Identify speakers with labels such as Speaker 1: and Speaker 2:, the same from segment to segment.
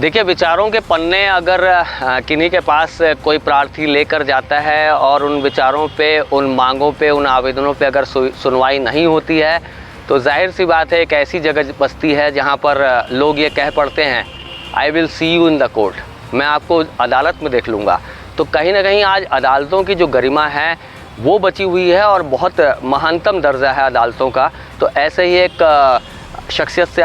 Speaker 1: देखिए, विचारों के पन्ने अगर किन्हीं के पास कोई प्रार्थी लेकर जाता है और उन विचारों पे, उन मांगों पे, उन आवेदनों पे अगर सुनवाई नहीं होती है तो जाहिर सी बात है एक ऐसी जगह बसती है जहाँ पर लोग ये कह पड़ते हैं, I will see you in the court, मैं आपको अदालत में देख लूँगा। तो कहीं ना कहीं आज अदालतों की जो गरिमा है वो बची हुई है और बहुत महानतम दर्जा है अदालतों का। तो ऐसे ही एक शख्सियत से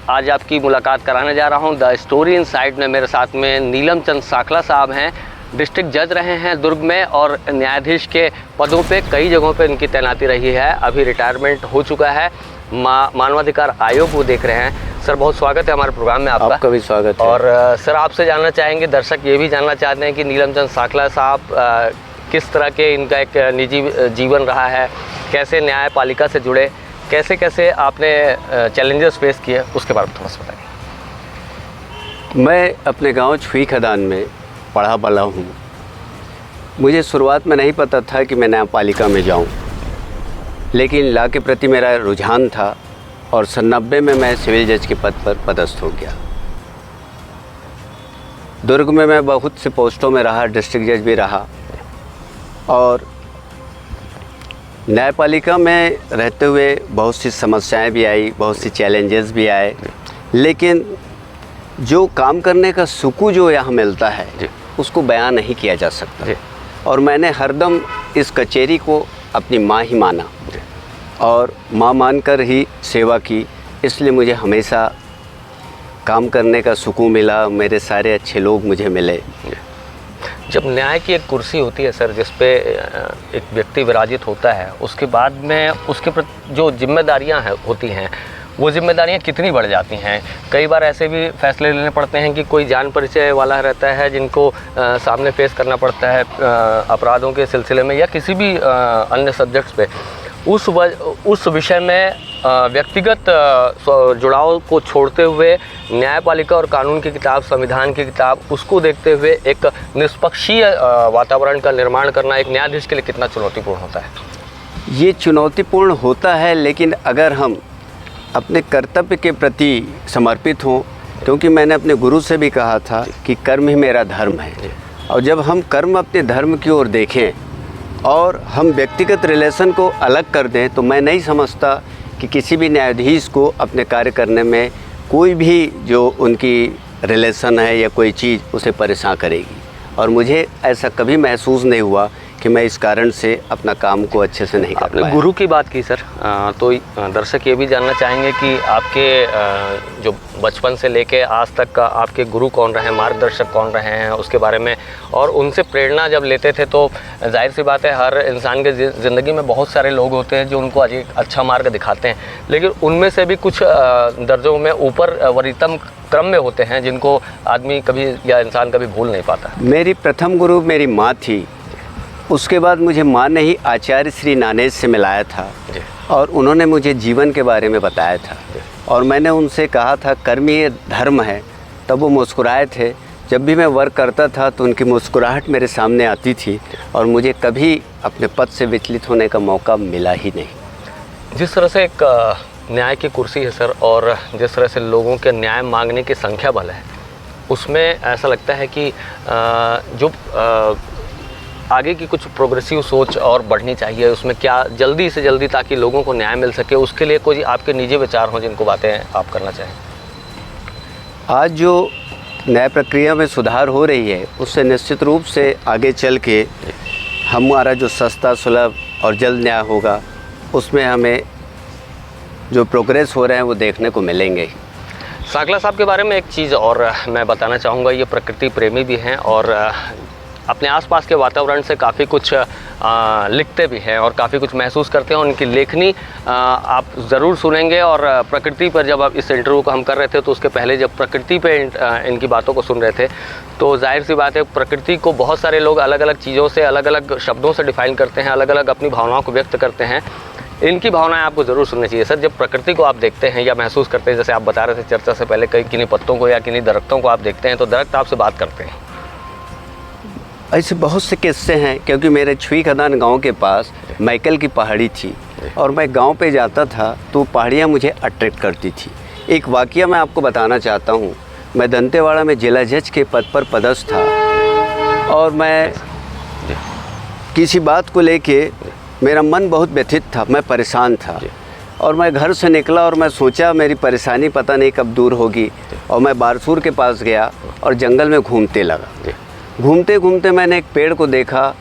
Speaker 1: आज आपकी मुलाकात कराने जा रहा हूं। द स्टोरी इनसाइड में मेरे साथ में नीलम चंद साखला साहब हैं। डिस्ट्रिक्ट जज रहे हैं दुर्ग में और न्यायाधीश के पदों पे कई जगहों पे इनकी तैनाती रही है। अभी रिटायरमेंट हो चुका है। मानवाधिकार आयोग वो देख रहे हैं। सर, बहुत स्वागत है हमारे प्रोग्राम में आपका।
Speaker 2: आपका भी स्वागत है।
Speaker 1: और सर, आपसे जानना चाहेंगे, दर्शक ये भी जानना चाहते हैं कि नीलम चंद साखला साहब किस तरह के इनका एक निजी जीवन रहा है, कैसे न्यायपालिका से जुड़े, कैसे कैसे आपने चैलेंजेस फेस किए, उसके बारे में थोड़ा सा बताइए।
Speaker 2: मैं अपने गांव छुई खदान में पढ़ा बड़ा हूँ। मुझे शुरुआत में नहीं पता था कि मैं न्यायपालिका में जाऊँ, लेकिन लॉ के प्रति मेरा रुझान था और 90 में मैं सिविल जज के पद पर पदस्थ हो गया। दुर्ग में मैं बहुत सी पोस्टों में रहा, डिस्ट्रिक्ट जज भी रहा और न्यायपालिका में रहते हुए बहुत सी समस्याएं भी आई, बहुत सी चैलेंजेस भी आए, लेकिन जो काम करने का सुकून जो यहाँ मिलता है उसको बयां नहीं किया जा सकता। और मैंने हरदम इस कचहरी को अपनी माँ ही माना और माँ मानकर ही सेवा की, इसलिए मुझे हमेशा काम करने का सुकून मिला। मेरे सारे अच्छे लोग मुझे मिले।
Speaker 1: जब न्याय की एक कुर्सी होती है सर, जिस पे एक व्यक्ति विराजित होता है, उसके बाद में उसके प्रति जो जिम्मेदारियां होती हैं, वो जिम्मेदारियां कितनी बढ़ जाती हैं। कई बार ऐसे भी फैसले लेने पड़ते हैं कि कोई जान परिचय वाला रहता है जिनको सामने फेस करना पड़ता है अपराधों के सिलसिले में या किसी भी अन्य सब्जेक्ट्स पे। उस विषय में व्यक्तिगत जुड़ाव को छोड़ते हुए न्यायपालिका और कानून की किताब, संविधान की किताब, उसको देखते हुए एक निष्पक्षीय वातावरण का निर्माण करना एक न्यायाधीश के लिए कितना चुनौतीपूर्ण होता है?
Speaker 2: ये चुनौतीपूर्ण होता है, लेकिन अगर हम अपने कर्तव्य के प्रति समर्पित हों, क्योंकि मैंने अपने गुरु से भी कहा था कि कर्म ही मेरा धर्म है, और जब हम कर्म अपने धर्म की ओर देखें और हम व्यक्तिगत रिलेशन को अलग कर दें, तो मैं नहीं समझता कि किसी भी न्यायाधीश को अपने कार्य करने में कोई भी जो उनकी रिलेशन है या कोई चीज़ उसे परेशान करेगी। और मुझे ऐसा कभी महसूस नहीं हुआ कि मैं इस कारण से अपना काम को अच्छे से नहीं कर पाया।
Speaker 1: गुरु की बात की सर, तो दर्शक ये भी जानना चाहेंगे कि आपके जो बचपन से लेके आज तक का आपके गुरु कौन रहे हैं, मार्गदर्शक कौन रहे हैं, उसके बारे में। और उनसे प्रेरणा जब लेते थे तो जाहिर सी बात है हर इंसान के ज़िंदगी में बहुत सारे लोग होते हैं जो उनको अच्छा मार्ग दिखाते हैं, लेकिन उनमें से भी कुछ दर्जों में ऊपर वरीयतम क्रम में होते हैं जिनको आदमी कभी या इंसान कभी भूल नहीं पाता।
Speaker 2: मेरी प्रथम गुरु मेरी माँ थी। उसके बाद मुझे माँ ने ही आचार्य श्री नानेज से मिलाया था और उन्होंने मुझे जीवन के बारे में बताया था। और मैंने उनसे कहा था कर्म ये धर्म है, तब वो मुस्कुराए थे। जब भी मैं वर्क करता था तो उनकी मुस्कुराहट मेरे सामने आती थी और मुझे कभी अपने पद से विचलित होने का मौका मिला ही नहीं।
Speaker 1: जिस तरह से एक न्याय की कुर्सी है सर, और जिस तरह से लोगों के न्याय मांगने की संख्या बल है, उसमें ऐसा लगता है कि जो आगे की कुछ प्रोग्रेसिव सोच और बढ़नी चाहिए, उसमें क्या जल्दी से जल्दी ताकि लोगों को न्याय मिल सके, उसके लिए कोई आपके निजी विचार हों जिनको बातें आप करना चाहें?
Speaker 2: आज जो न्याय प्रक्रिया में सुधार हो रही है उससे निश्चित रूप से आगे चल के हमारा जो सस्ता, सुलभ और जल्द न्याय होगा, उसमें हमें जो प्रोग्रेस हो रहे हैं वो देखने को मिलेंगे।
Speaker 1: साखला साहब के बारे में एक चीज़ और मैं बताना चाहूँगा, ये प्रकृति प्रेमी भी हैं और अपने आसपास के वातावरण से काफ़ी कुछ लिखते भी हैं और काफ़ी कुछ महसूस करते हैं। उनकी लेखनी आप ज़रूर सुनेंगे। और प्रकृति पर जब आप इस इंटरव्यू को हम कर रहे थे तो उसके पहले जब प्रकृति पे इनकी बातों को सुन रहे थे तो जाहिर सी बात है प्रकृति को बहुत सारे लोग अलग अलग चीज़ों से, अलग अलग शब्दों से डिफ़ाइन करते हैं, अलग अलग अपनी भावनाओं को व्यक्त करते हैं। इनकी भावनाएं आपको ज़रूर सुननी चाहिए सर। जब प्रकृति को आप देखते हैं या महसूस करते हैं, जैसे आप बता रहे थे चर्चा से पहले, कई किन्हीं पत्तों को या किन्हीं दरख्तों को आप देखते हैं तो दरख्त आपसे बात करते हैं।
Speaker 2: ऐसे बहुत से किस्से हैं, क्योंकि मेरे छुई खदान गांव के पास मैकल की पहाड़ी थी और मैं गांव पे जाता था तो पहाड़ियाँ मुझे अट्रैक्ट करती थी। एक वाक़या मैं आपको बताना चाहता हूँ। मैं दंतेवाड़ा में जिला जज के पद पर पदस्थ था और मैं किसी बात को लेके मेरा मन बहुत व्यथित था, मैं परेशान था और मैं घर से निकला और मैं सोचा मेरी परेशानी पता नहीं कब दूर होगी और मैं बारसूर के पास गया और जंगल में घूमते लगा। घूमते घूमते मैंने एक पेड़ को देखा,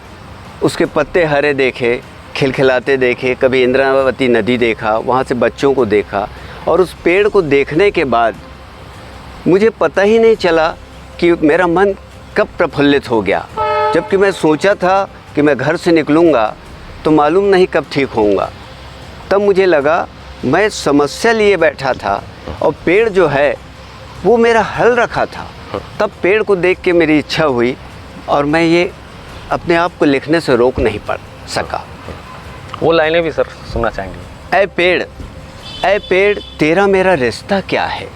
Speaker 2: उसके पत्ते हरे देखे, खिलखिलाते देखे, कभी इंद्रावती नदी देखा, वहाँ से बच्चों को देखा और उस पेड़ को देखने के बाद मुझे पता ही नहीं चला कि मेरा मन कब प्रफुल्लित हो गया। जबकि मैं सोचा था कि मैं घर से निकलूँगा तो मालूम नहीं कब ठीक होऊंगा। तब मुझे लगा मैं समस्या लिए बैठा था और पेड़ जो है वो मेरा हल रखा था। तब पेड़ को देख के मेरी इच्छा हुई और मैं ये अपने आप को लिखने से रोक नहीं पा सका।
Speaker 1: वो लाइनें भी सर सुनना चाहेंगे।
Speaker 2: ऐ पेड़ तेरा मेरा रिश्ता क्या है,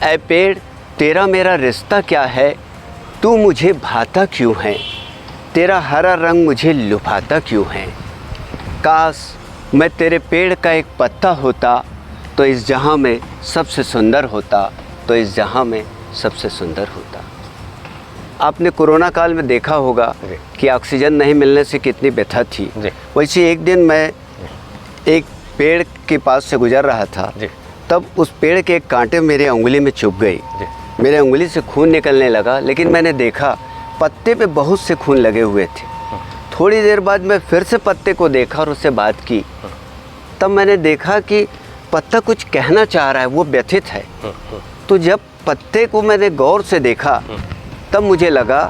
Speaker 2: ऐ पेड़ तेरा मेरा रिश्ता क्या है, तू मुझे भाता क्यों है, तेरा हरा रंग मुझे लुभाता क्यों है। काश मैं तेरे पेड़ का एक पत्ता होता तो इस जहां में सबसे सुंदर होता, तो इस जहां में सबसे सुंदर होता। आपने कोरोना काल में देखा होगा कि ऑक्सीजन नहीं मिलने से कितनी व्यथा थी। वैसे एक दिन मैं एक पेड़ के पास से गुजर रहा था, तब उस पेड़ के एक कांटे मेरे उंगली में चुभ गई। मेरे उंगली से खून निकलने लगा, लेकिन मैंने देखा पत्ते पे बहुत से खून लगे हुए थे। थोड़ी देर बाद मैं फिर से पत्ते को देखा और उससे बात की। तब मैंने देखा कि पत्ता कुछ कहना चाह रहा है, वो व्यथित है। तो जब पत्ते को मैंने गौर से देखा तब मुझे लगा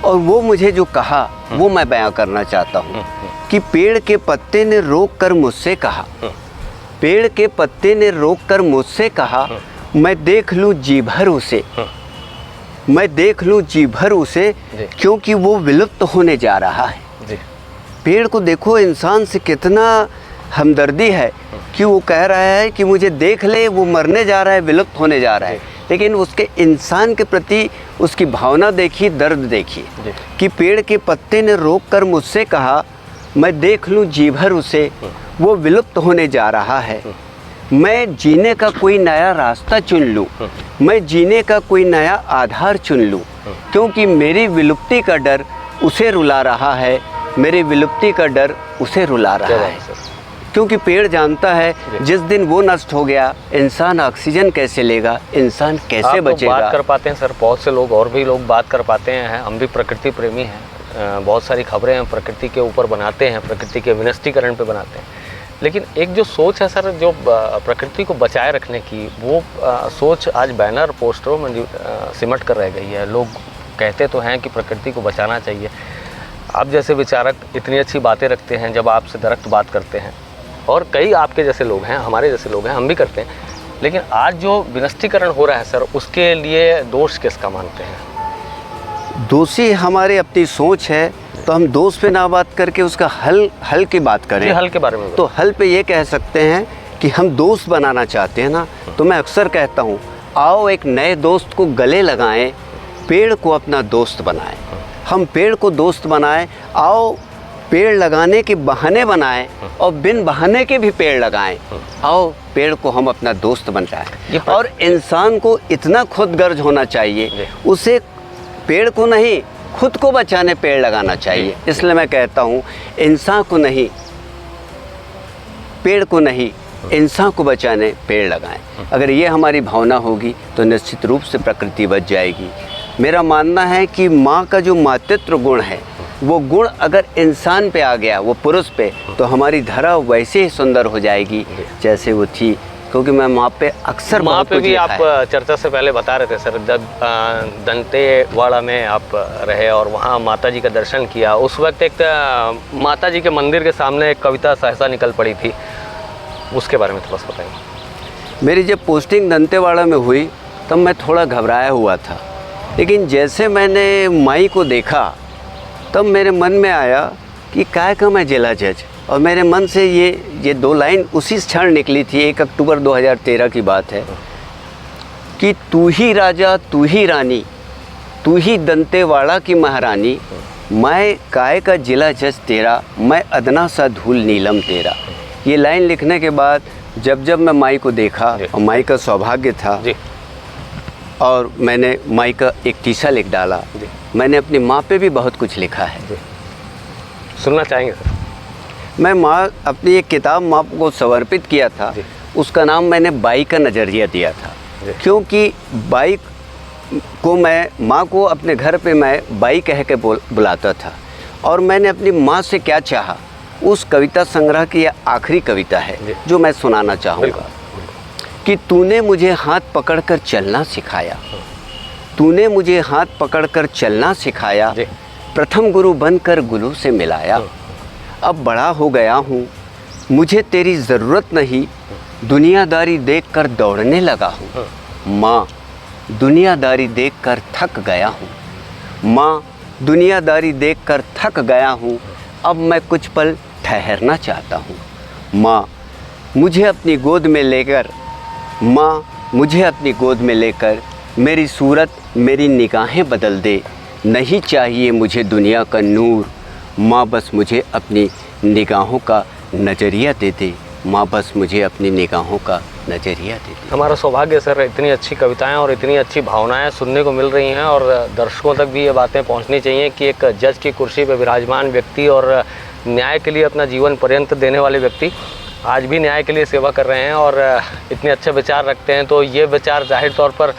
Speaker 2: और वो मुझे जो कहा वो मैं बयां करना चाहता हूँ कि पेड़ के पत्ते ने रोक कर मुझसे कहा, पेड़ के पत्ते ने रोक कर मुझसे कहा, मैं देख लूँ जी भर उसे, मैं देख लूँ जी भर उसे, क्योंकि वो विलुप्त होने जा रहा है। पेड़ को देखो, इंसान से कितना हमदर्दी है कि वो कह रहा है कि मुझे देख ले, वो मरने जा रहा है, विलुप्त होने जा रहा है। लेकिन उसके इंसान के प्रति उसकी भावना देखिए, दर्द देखिए कि पेड़ के पत्ते ने रोक कर मुझसे कहा, मैं देख लूँ जी भर उसे, वो विलुप्त होने जा रहा है। मैं जीने का कोई नया रास्ता चुन लूँ, मैं जीने का कोई नया आधार चुन लूँ, क्योंकि मेरी विलुप्ति का डर उसे रुला रहा है, मेरी विलुप्ति का डर उसे रुला रहा है। क्योंकि पेड़ जानता है जिस दिन वो नष्ट हो गया, इंसान ऑक्सीजन कैसे लेगा, इंसान कैसे बचेगा।
Speaker 1: बात कर पाते हैं सर, बहुत से लोग और भी लोग बात कर पाते हैं। हम भी प्रकृति प्रेमी हैं, बहुत सारी खबरें हम प्रकृति के ऊपर बनाते हैं, प्रकृति के विनष्टीकरण पे बनाते हैं। लेकिन एक जो सोच है सर, जो प्रकृति को बचाए रखने की, वो सोच आज बैनर पोस्टरों में सिमट कर रह गई है। लोग कहते तो हैं कि प्रकृति को बचाना चाहिए। आप जैसे विचारक इतनी अच्छी बातें रखते हैं, जब आपसे डायरेक्ट बात करते हैं, और कई आपके जैसे लोग हैं, हमारे जैसे लोग हैं, हम भी करते हैं। लेकिन आज जो विनष्टीकरण हो रहा है सर, उसके लिए दोष किसका मानते हैं?
Speaker 2: दोषी हमारे अपनी सोच है, तो हम दोष पे ना बात करके उसका हल की बात करें।
Speaker 1: हल के बारे में
Speaker 2: तो हल पे ये कह सकते हैं कि हम दोस्त बनाना चाहते हैं ना, तो मैं अक्सर कहता हूँ, आओ एक नए दोस्त को गले लगाएं, पेड़ को अपना दोस्त बनाएं। हम पेड़ को दोस्त बनाएं, आओ पेड़ लगाने के बहाने बनाएं और बिन बहाने के भी पेड़ लगाएं। आओ पेड़ को हम अपना दोस्त बनाएं। और इंसान को इतना खुद गर्ज होना चाहिए, उसे पेड़ को नहीं, खुद को बचाने पेड़ लगाना चाहिए। इसलिए मैं कहता हूँ, इंसान को नहीं, पेड़ को नहीं, इंसान को बचाने पेड़ लगाएं। अगर ये हमारी भावना होगी तो निश्चित रूप से प्रकृति बच जाएगी। मेरा मानना है कि माँ का जो मातृत्व गुण है, वो गुण अगर इंसान पे आ गया, वो पुरुष पे, तो हमारी धरा वैसे ही सुंदर हो जाएगी जैसे वो थी। क्योंकि मैं माँ पे अक्सर
Speaker 1: माँ पे भी आप चर्चा से पहले बता रहे थे सर, जब दंतेवाड़ा में आप रहे और वहाँ माता जी का दर्शन किया, उस वक्त एक माता जी के मंदिर के सामने एक कविता सहसा निकल पड़ी थी, उसके बारे में थोड़ा सा बताइए।
Speaker 2: मेरी जब पोस्टिंग दंतेवाड़ा में हुई तब मैं थोड़ा घबराया हुआ था, लेकिन जैसे मैंने माई को देखा तब मेरे मन में आया कि काय का मैं जिला जज, और मेरे मन से ये दो लाइन उसी क्षण निकली थी। 1 अक्टूबर 2013 की बात है कि तू ही राजा तू ही रानी, तू ही दंतेवाड़ा की महारानी, मैं काय का जिला जज तेरा, मैं अदना सा धूल नीलम तेरा। ये लाइन लिखने के बाद जब मैं माई को देखा, और माई का सौभाग्य था और मैंने माई का एक टीसा लिख डाला। मैंने अपनी माँ पे भी बहुत कुछ लिखा है।
Speaker 1: सुनना चाहेंगे सर?
Speaker 2: मैं माँ अपनी एक किताब माँ को समर्पित किया था, उसका नाम मैंने बाई का नज़रिया दिया था, क्योंकि बाई को मैं माँ को अपने घर पे मैं बाई कह के बुलाता था। और मैंने अपनी माँ से क्या चाहा, उस कविता संग्रह की यह आखिरी कविता है जो मैं सुनाना चाहूँगा कि तूने मुझे हाथ पकड़कर चलना सिखाया, तूने मुझे हाथ पकड़कर चलना सिखाया, प्रथम गुरु बनकर गुरु से मिलाया। अब बड़ा हो गया हूँ, मुझे तेरी ज़रूरत नहीं, दुनियादारी देखकर दौड़ने लगा हूँ। माँ, दुनियादारी देखकर थक गया हूँ, माँ, दुनियादारी देखकर थक गया हूँ। अब मैं कुछ पल ठहरना चाहता हूँ। माँ, मुझे अपनी गोद में लेकर, माँ, मुझे अपनी गोद में लेकर मेरी सूरत, मेरी निगाहें बदल दे। नहीं चाहिए मुझे दुनिया का नूर, माँ बस मुझे अपनी निगाहों का नज़रिया दे दे। माँ बस मुझे अपनी निगाहों का नज़रिया दे दे।
Speaker 1: हमारा सौभाग्य सर, इतनी अच्छी कविताएं और इतनी अच्छी भावनाएं सुनने को मिल रही हैं और दर्शकों तक भी ये बातें पहुंचनी चाहिए कि एक जज की कुर्सी पर विराजमान व्यक्ति और न्याय के लिए अपना जीवन पर्यंत देने वाले व्यक्ति आज भी न्याय के लिए सेवा कर रहे हैं और इतने अच्छे विचार रखते हैं। तो ये विचार जाहिर तौर पर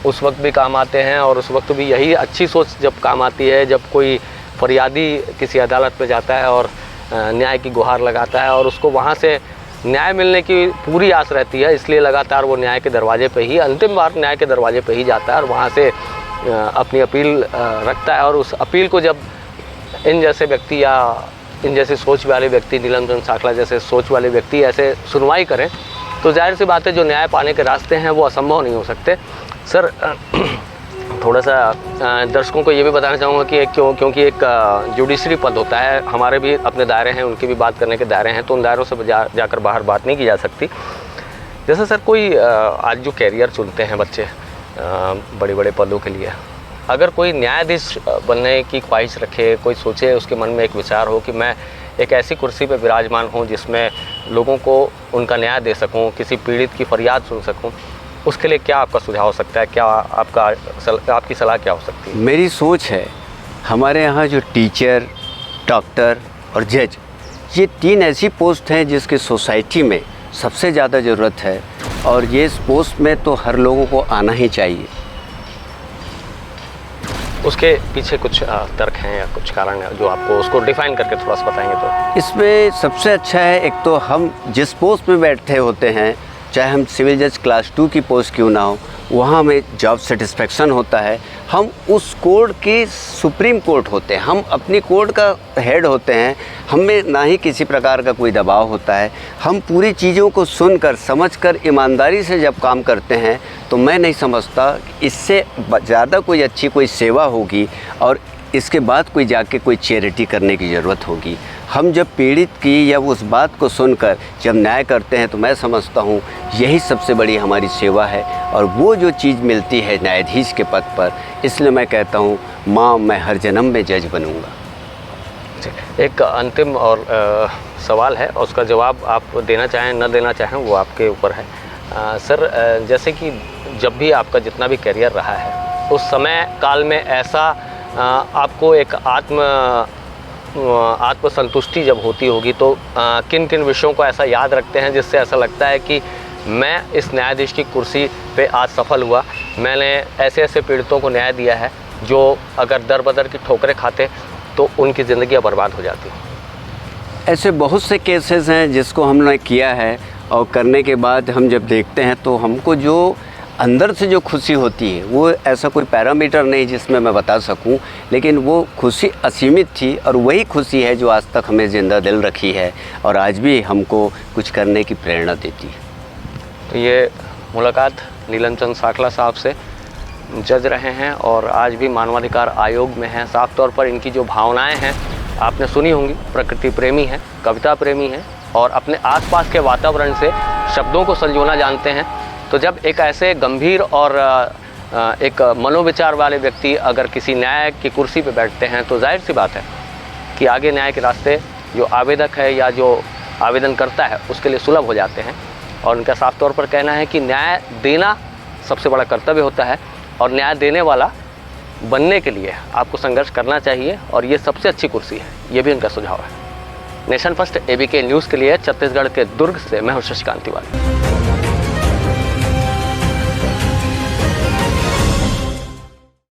Speaker 1: उस वक्त भी काम आते हैं और उस वक्त भी यही अच्छी सोच जब काम आती है जब कोई फरियादी किसी अदालत पे जाता है और न्याय की गुहार लगाता है और उसको वहाँ से न्याय मिलने की पूरी आस रहती है, इसलिए लगातार वो न्याय के दरवाजे पे ही, अंतिम बार न्याय के दरवाजे पे ही जाता है और वहाँ से अपनी अपील रखता है। और उस अपील को जब इन जैसे व्यक्ति या इन जैसे सोच वाले व्यक्ति, नीलमचंद साखला जैसे सोच वाले व्यक्ति ऐसे सुनवाई करें तो जाहिर सी बात है जो न्याय पाने के रास्ते हैं वो असंभव नहीं हो सकते। सर, थोड़ा सा दर्शकों को ये भी बताना चाहूँगा कि क्योंकि एक जुडिशरी पद होता है, हमारे भी अपने दायरे हैं, उनके भी बात करने के दायरे हैं, तो उन दायरों से जाकर बाहर बात नहीं की जा सकती। जैसे सर कोई आज जो कैरियर चुनते हैं बच्चे बड़े बड़े पदों के लिए, अगर कोई न्यायाधीश बनने की ख्वाहिश रखे, कोई सोचे, उसके मन में एक विचार हो कि मैं एक ऐसी कुर्सी पर विराजमान हूँ जिसमें लोगों को उनका न्याय दे सकूँ, किसी पीड़ित की फरियाद सुन सकूँ, उसके लिए क्या आपका सुझाव हो सकता है? क्या आपकी सलाह क्या हो सकती है?
Speaker 2: मेरी सोच है, हमारे यहाँ जो टीचर, डॉक्टर और जज, ये 3 ऐसी पोस्ट हैं जिसकी सोसाइटी में सबसे ज़्यादा ज़रूरत है और ये इस पोस्ट में तो हर लोगों को आना ही चाहिए।
Speaker 1: उसके पीछे कुछ तर्क हैं या कुछ कारण है जो आपको उसको डिफ़ाइन करके थोड़ा सा बताएंगे तो?
Speaker 2: इसमें सबसे अच्छा है, एक तो हम जिस पोस्ट में बैठे होते हैं, चाहे हम सिविल जज क्लास 2 की पोस्ट क्यों ना हो, वहाँ हमें जॉब सेटिस्फेक्शन होता है। हम उस कोर्ट की सुप्रीम कोर्ट होते हैं, हम अपनी कोर्ट का हेड होते हैं, हमें ना ही किसी प्रकार का कोई दबाव होता है। हम पूरी चीज़ों को सुनकर समझकर ईमानदारी से जब काम करते हैं तो मैं नहीं समझता इससे ज़्यादा कोई अच्छी कोई सेवा होगी और इसके बाद कोई जाके कोई चैरिटी करने की ज़रूरत होगी। हम जब पीड़ित की या उस बात को सुनकर जब न्याय करते हैं तो मैं समझता हूँ यही सबसे बड़ी हमारी सेवा है और वो जो चीज़ मिलती है न्यायाधीश के पद पर, इसलिए मैं कहता हूँ माँ, मैं हर जन्म में जज बनूँगा।
Speaker 1: एक अंतिम और सवाल है, उसका जवाब आप देना चाहें न देना चाहें वो आपके ऊपर है। सर, जैसे कि जब भी आपका जितना भी करियर रहा है उस समय काल में ऐसा आपको एक आत्मसंतुष्टि जब होती होगी तो किन किन विषयों को ऐसा याद रखते हैं जिससे ऐसा लगता है कि मैं इस न्यायाधीश की कुर्सी पे आज सफल हुआ, मैंने ऐसे ऐसे पीड़ितों को न्याय दिया है जो अगर दर बदर की ठोकरें खाते तो उनकी ज़िंदगी बर्बाद हो जाती?
Speaker 2: ऐसे बहुत से केसेस हैं जिसको हमने किया है और करने के बाद हम जब देखते हैं तो हमको जो अंदर से जो खुशी होती है वो ऐसा कोई पैरामीटर नहीं जिसमें मैं बता सकूं, लेकिन वो खुशी असीमित थी और वही खुशी है जो आज तक हमें ज़िंदा दिल रखी है और आज भी हमको कुछ करने की प्रेरणा देती है।
Speaker 1: तो ये मुलाकात नीलमचंद साखला साहब से, जज रहे हैं और आज भी मानवाधिकार आयोग में हैं। साफ तौर पर इनकी जो भावनाएं हैं आपने सुनी होंगी, प्रकृति प्रेमी हैं, कविता प्रेमी हैं और अपने आसपास के वातावरण से शब्दों को संजोना जानते हैं। तो जब एक ऐसे गंभीर और एक मनोविचार वाले व्यक्ति अगर किसी न्याय की कुर्सी पर बैठते हैं तो जाहिर सी बात है कि आगे न्याय के रास्ते जो आवेदक है या जो आवेदन करता है उसके लिए सुलभ हो जाते हैं। और उनका साफ तौर पर कहना है कि न्याय देना सबसे बड़ा कर्तव्य होता है और न्याय देने वाला बनने के लिए आपको संघर्ष करना चाहिए और ये सबसे अच्छी कुर्सी है, ये भी उनका सुझाव है। नेशन फर्स्ट ABK न्यूज़ के लिए छत्तीसगढ़ के दुर्ग से मैं हूं शशिकांत तिवारी।